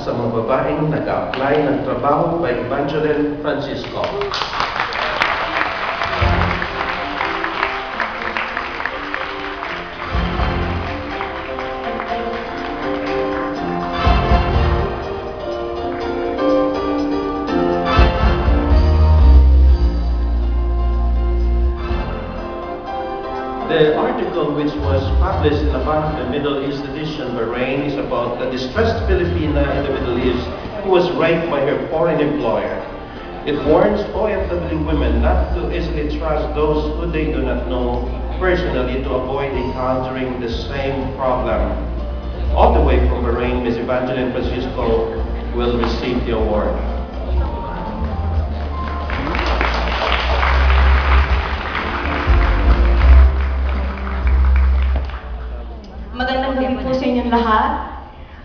sa mga babaeng nag-a-apply ng trabaho kay Evangeline Francisco. The article, which was published in the Middle East edition, Bahrain, is about a distressed Filipina in the Middle East who was raped by her foreign employer. It warns OFW women not to easily trust those who they do not know personally to avoid encountering the same problem. All the way from Bahrain, Ms. Evangeline Francisco will receive the award. Magandang gabi po sa inyong lahat.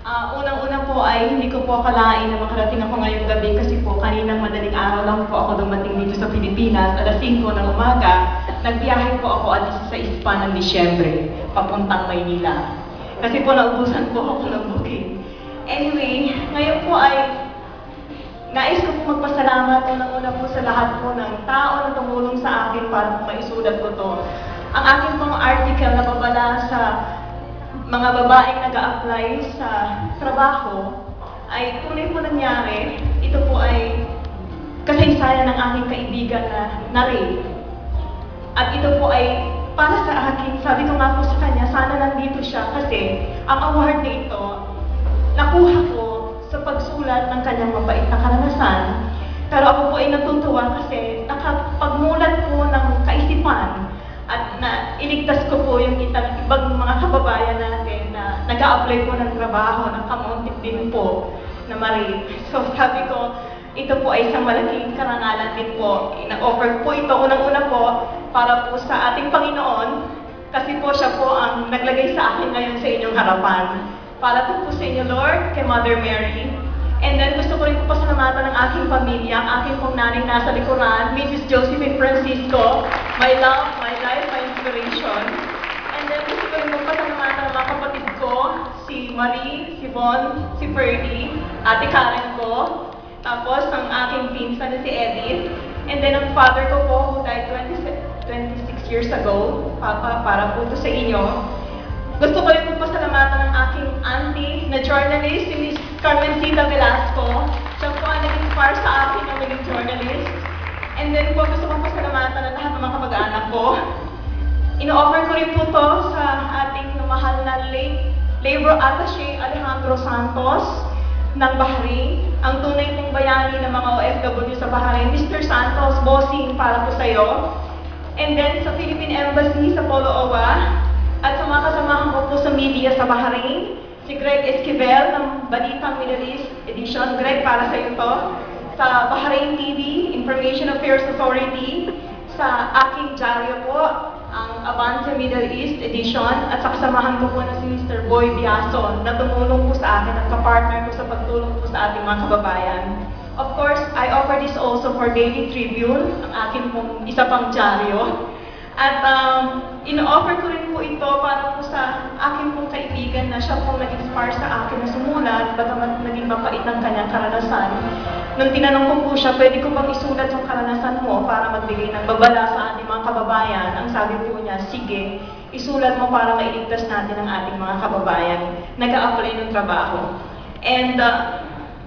Unang-una po ay hindi ko po akalain na makarating ako ngayong gabi kasi po kaninang madaling araw lang po ako dumating dito sa Pilipinas. Alas 5 ng umaga, nagbiyahe po ako alas 6 pa ng Disyembre, papuntang Maynila. Kasi po naubusan po ako ng booking. Anyway, ngayon po ay nais ko po magpasalamat unang-una po sa lahat po ng tao na tumulong sa akin para po maisulat ko to. Ang aking pong article na babala sa mga babaeng nag-a-apply sa trabaho ay tunay po nangyari. Ito po ay kasaysayan ng aking kaibigan na na-rape. At ito po ay para sa akin, sabi ko nga po sa kanya, sana nandito siya kasi ang award na ito, nakuha ko sa pagsulat ng kanyang mabait na karanasan. Pero ako po ay natutuwa kasi nakapagmulat po ng kaisipan at na iligtas ko po yung ibang mga kababayan natin na nag-a-apply po ng trabaho, ng kamuntik din po na ma-rape. So sabi ko, ito po ay isang malaking karangalan din po. Ina-offer po ito unang-una po para po sa ating Panginoon kasi po siya po ang naglagay sa akin ngayon sa inyong harapan. Para po sa inyo, Lord, kay Mother Mary. And then gusto ko rin po pasalamatan ng aking pamilya, ang aking pong nanay nasa likuran, Mrs. Josephine Francisco, my love, my life, my inspiration. And then gusto ko rin po pasalamatan ng mga kapatid ko, si Marie, si Von, si Ferdy, ate Karen ko, tapos ang aking pinsan na si Edith, and then ang father ko po who died 26 years ago, Papa, para po ito sa inyo. Gusto ko rin po pasalamatan ng aking auntie na journalist, si Miss Carmencita Velasco. Siya po ang nag-inspire sa akin na maging journalist. And then po gusto kong pasalamatan ng lahat ng mga kamag-anak ko. Ino-offer ko rin po to sa ating mahal na late Labor Attaché Alejandro Santos ng Bahrain. Ang tunay pong bayani ng mga OFW sa Bahrain. Mr. Santos, bossing para po sa'yo. And then sa Philippine Embassy sa Polo Owa. At sa mga kasamahan ko po sa media sa Bahrain, si Greg Esquivel ng Balitang Middle East Edition. Greg, para sa iyo to. Sa Bahrain TV, Information Affairs Authority. Sa aking dyaryo po, ang Avance Middle East Edition. At sa kasamahan ko po na si Mr. Boy Biason na tumulong po sa akin at kapartner ko sa pagtulong po sa ating mga kababayan. Of course, I offer this also for Daily Tribune, ang aking pong isa pang dyaryo. At ino-offer ko rin po ito para po sa aking pong kaibigan na siya pong nag-inspire sa akin na sumulat, bagamat naging mapait ang kanyang karanasan. Nung tinanong ko po siya, pwede ko bang isulat yung karanasan mo para magbigay ng babala sa ating mga kababayan? Ang sabi po niya, sige, isulat mo para mailigtas natin ang ating mga kababayan. Nag-a-apply ng trabaho. And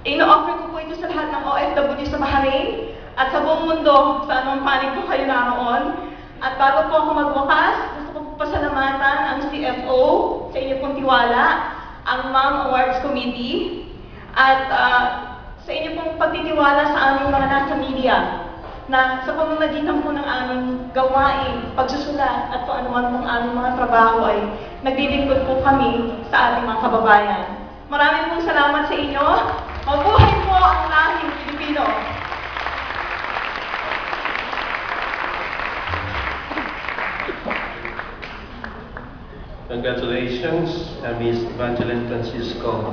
ino-offer ko po ito sa lahat ng OFW sa Bahrain at sa buong mundo, sa anong panig po kayo naroon. At bago po ako magwakas, gusto ko po pasalamatan ang CFO sa inyo pong tiwala, ang Ma'am Awards Committee, at sa inyo pong pagtitiwala sa aming mga nasa media na sa pamamagitan po ng aming gawain, pagsusulat at kung anuman pong aming mga trabaho ay naglilingkod po kami sa ating mga kababayan. Maraming pong salamat sa inyo. Mabuhay po ang lahing Pilipino! Congratulations, Ms. Evangeline Francisco.